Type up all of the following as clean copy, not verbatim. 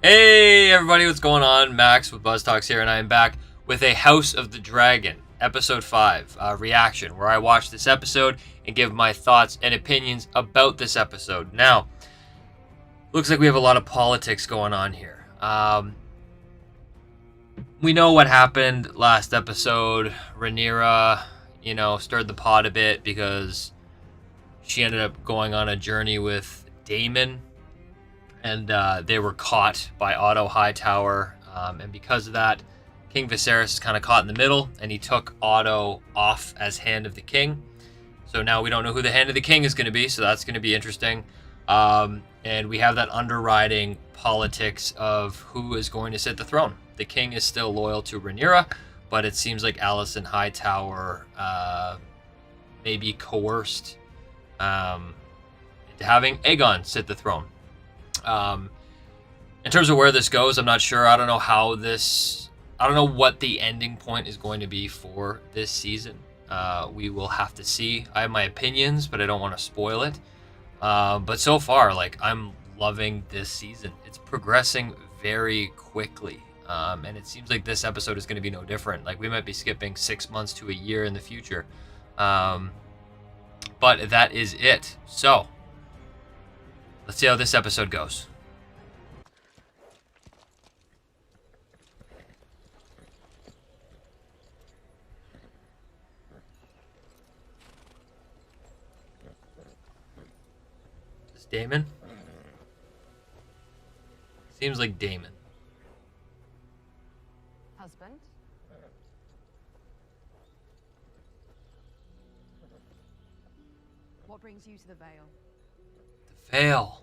Hey everybody, what's going on? Max with BuzzTox here, and I am back with a House of the Dragon, Episode 5, reaction, where I watch this episode and give my thoughts and opinions about this episode. Now, looks like we have a lot of politics going on here. We know what happened last episode. Rhaenyra, stirred the pot a bit because she ended up going on a journey with Daemon, and they were caught by Otto Hightower, and because of that, King Viserys is kind of caught in the middle, and he took Otto off as Hand of the King. So now we don't know who the Hand of the King is going to be, so that's going to be interesting. And we have that underriding politics of who is going to sit the throne. The king is still loyal to Rhaenyra, but it seems like Alicent Hightower may be coerced into having Aegon sit the throne. In terms of where this goes, I'm not sure. I don't know what the ending point is going to be for this season. We will have to see. I have my opinions, but I don't want to spoil it. But so far, I'm loving this season. It's progressing very quickly. And it seems like this episode is going to be no different. We might be skipping 6 months to a year in the future. But that is it. So, let's see how this episode goes. Is this Daemon? Seems like Daemon. Husband? What brings you to the Vale? The Vale.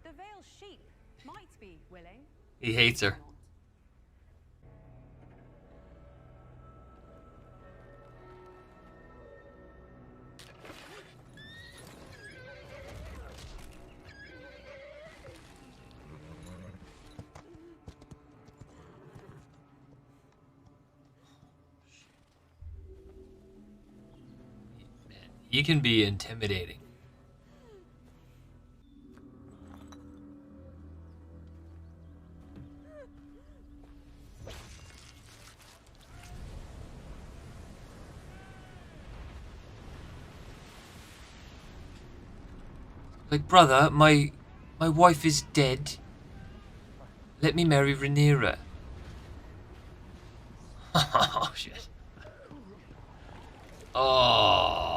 The Vale sheep might be willing. He hates her. He can be intimidating. Brother, my wife is dead. Let me marry Rhaenyra. Oh, shit. Oh.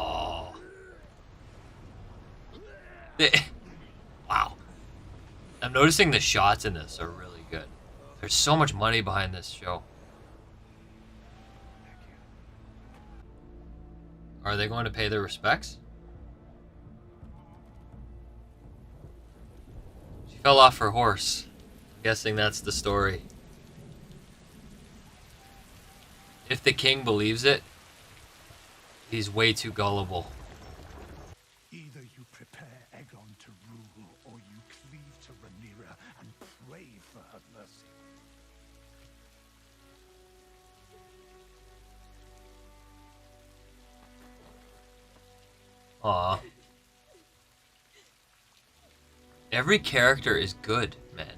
Wow. I'm noticing the shots in this are really good. There's so much money behind this show. Are they going to pay their respects? She fell off her horse. I'm guessing that's the story. If the king believes it, he's way too gullible. Either you prepare Aegon to rule, or you cleave to Rhaenyra and pray for her mercy. Aw. Every character is good, man.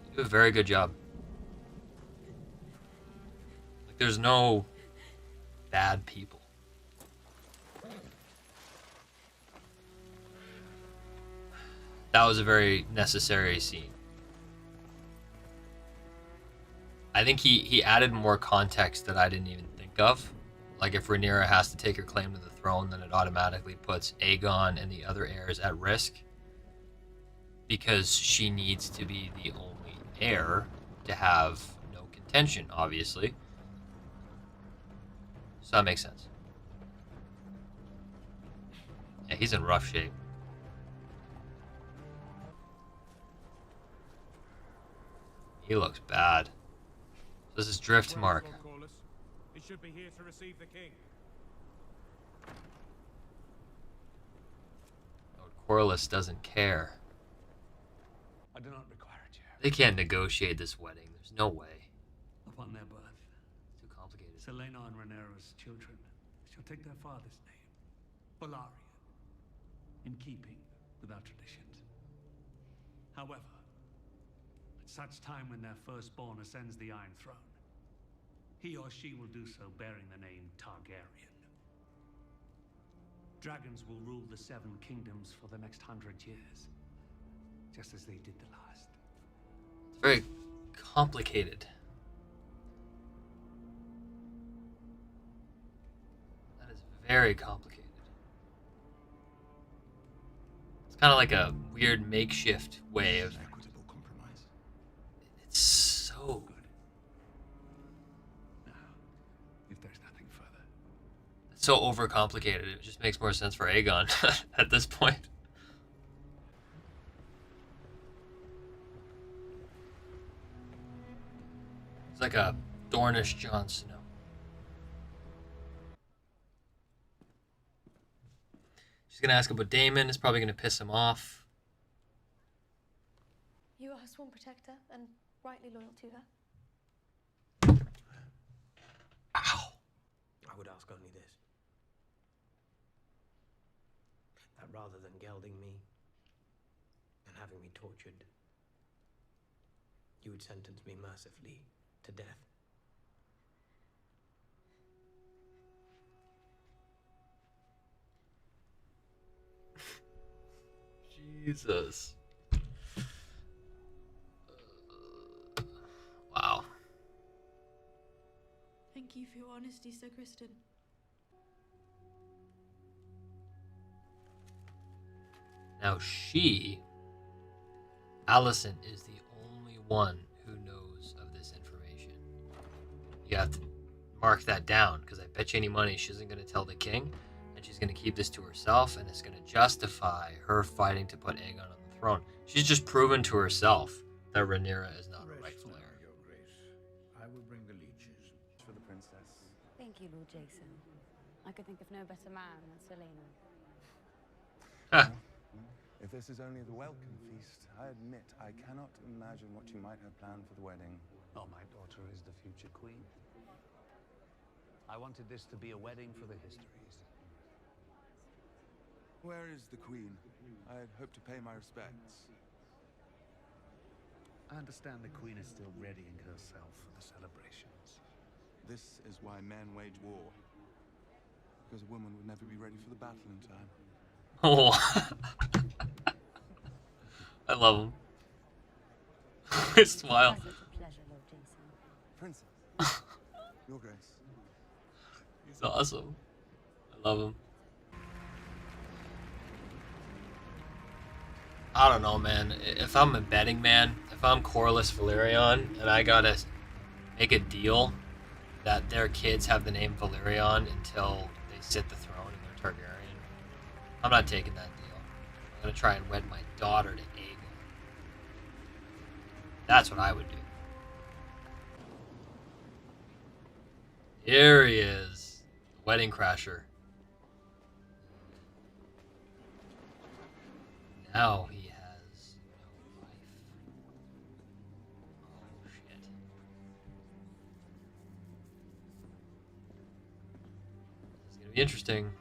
You do a very good job. There's no bad people. That was a very necessary scene. I think he added more context that I didn't even think of. If Rhaenyra has to take her claim to the throne, then it automatically puts Aegon and the other heirs at risk, because she needs to be the only heir to have no contention, obviously. So that makes sense. Yeah, he's in rough shape. He looks bad. This is Driftmark. He should be here to receive the king. Lord Corlys doesn't care. I do not require it, Chair. They can't negotiate this wedding. There's no way. Upon their birth, It's too complicated. Selena and Rhaenyra's children shall take their father's name, Balarion. in keeping with our traditions. However, at such time when their firstborn ascends the Iron Throne, he or she will do so bearing the name Targaryen. Dragons will rule the Seven Kingdoms for the next 100 years, just as they did the last. It's very complicated. That is very complicated. It's kind of like a weird makeshift way of... Equitable compromise. It's so good. Now, if there's nothing further. It's so overcomplicated. It just makes more sense for Aegon at this point. It's like a Dornish Jon Snow. She's gonna ask about Daemon. It's probably gonna piss him off. You are her sworn protector and rightly loyal to her. Ow. I would ask only this. That rather than gelding me and having me tortured, you would sentence me mercifully to death. Jesus. Wow. Thank you for your honesty, Sir Kristen. Now Alicent, is the only one who knows of this information. You have to mark that down, because I bet you any money she isn't going to tell the king, and she's going to keep this to herself, and it's going to justify her fighting to put Aegon on the throne. She's just proven to herself that Rhaenyra is not a rightful heir. Your Grace. I will bring the leeches for the princess. Thank you, Lord Jason. I could think of no better man than Selena. Ha. If this is only the welcome feast, I admit I cannot imagine what you might have planned for the wedding. Oh, my daughter is the future queen. I wanted this to be a wedding for the histories. Where is the queen? I had hoped to pay my respects. I understand the queen is still readying herself for the celebrations. This is why men wage war. Because a woman would never be ready for the battle in time. Oh. I love him. His smile. Such a pleasure, Lord Jason. Princess. Your Grace. He's awesome. I love him. I don't know, man. If I'm a betting man, if I'm Corlys Velaryon and I gotta make a deal that their kids have the name Velaryon until they sit the throne and they're Targaryen, I'm not taking that deal. I'm gonna try and wed my daughter to Aegon. That's what I would do. Here he is, the wedding crasher. Now he has no life. Oh, shit. This is gonna be interesting.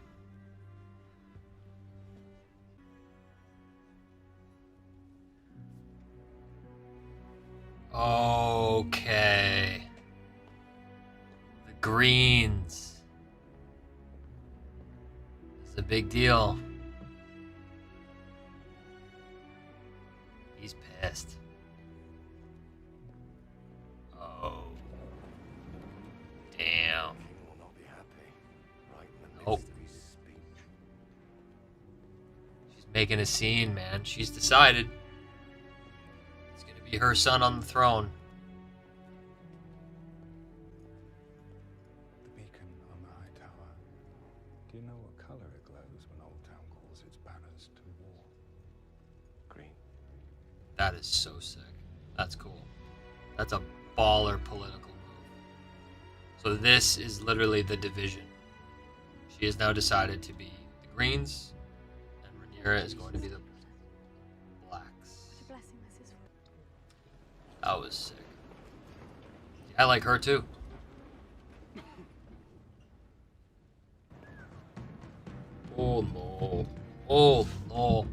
Okay. The greens. This is a big deal. He's pissed. Oh. Damn. King will not be happy. Right in the Oh. midst of his speech. She's making a scene, man. She's decided. It's gonna be her son on the throne. The beacon on the high tower. Do you know what color it glows when Old Town calls its banners to war? Green. That is so sick. That's cool. That's a baller political move. So this is literally the division. She has now decided to be the Greens, and Rhaenyra is going to be the Blacks. What a blessing this is. That was sick. I like her too. Oh no. Oh no.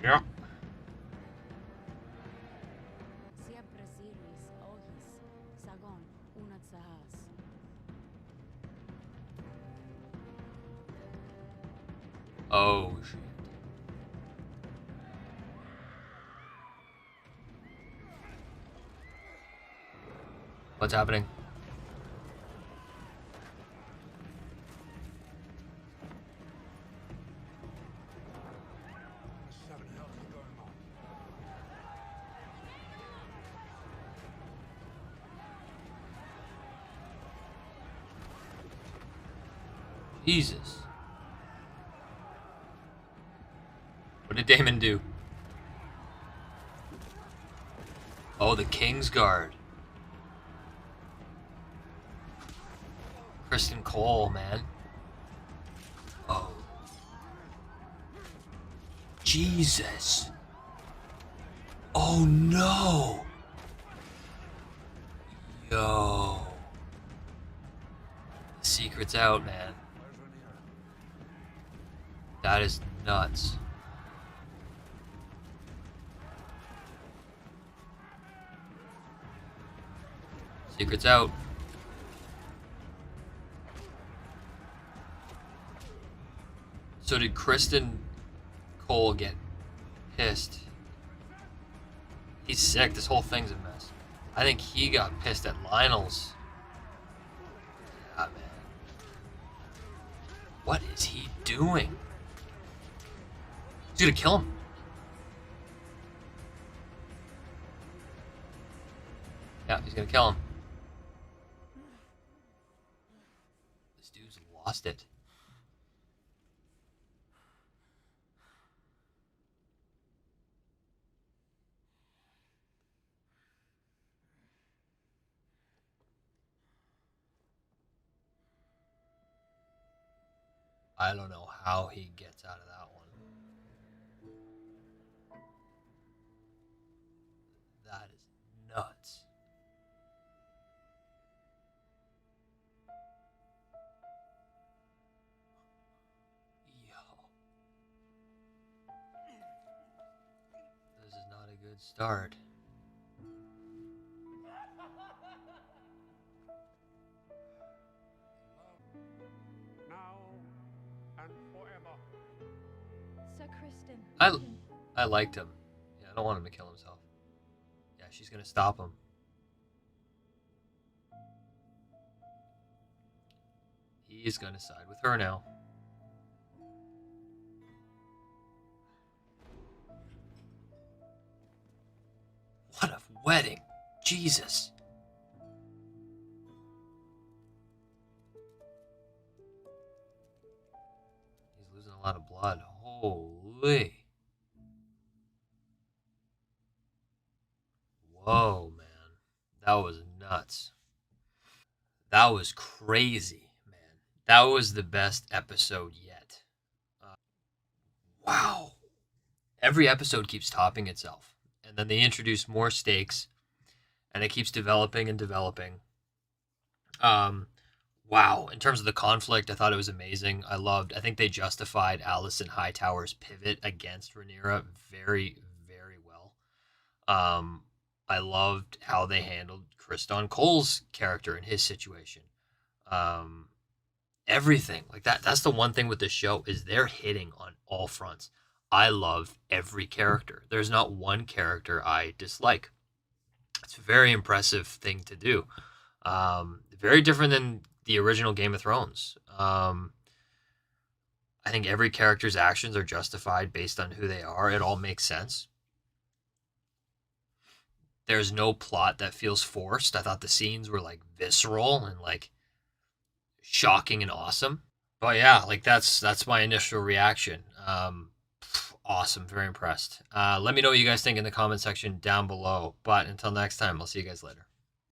Yeah. Oh shit. What's happening? Seven hell is going on. Jesus. What did Damon do? Oh, the King's Guard. Kristen Cole, man. Oh. Jesus. Oh no. Yo. The secret's out, man. Where's Rhaenyra? That is nuts. Secret's out. So did Kristen Cole get pissed? He's sick. This whole thing's a mess. I think he got pissed at Lionel's. Yeah, man. What is he doing? He's gonna kill him. Yeah, he's gonna kill him. This dude's lost it. I don't know how he gets out of that one. That is nuts. Yo. This is not a good start. Now and forever. Sir Kristen. I liked him. Yeah, I don't want him to kill himself. Yeah, she's gonna stop him. He is gonna side with her now. What a wedding. Jesus. He's losing a lot of blood. Holy. Whoa, man. That was nuts. That was crazy, man. That was the best episode yet. Wow. Every episode keeps topping itself. And then they introduce more stakes. And it keeps developing and developing. Wow. In terms of the conflict, I thought it was amazing. I think they justified Alicent Hightower's pivot against Rhaenyra very, very well. I loved how they handled Kristen Cole's character in his situation. Everything like that. That's the one thing with this show is they're hitting on all fronts. I love every character. There's not one character I dislike. It's a very impressive thing to do. Very different than the original Game of Thrones. I think every character's actions are justified based on who they are. It all makes sense. There's no plot that feels forced. I thought the scenes were like visceral and like shocking and awesome. But yeah, like that's my initial reaction. Awesome, very impressed. Let me know what you guys think in the comment section down below. But until next time, I'll see you guys later.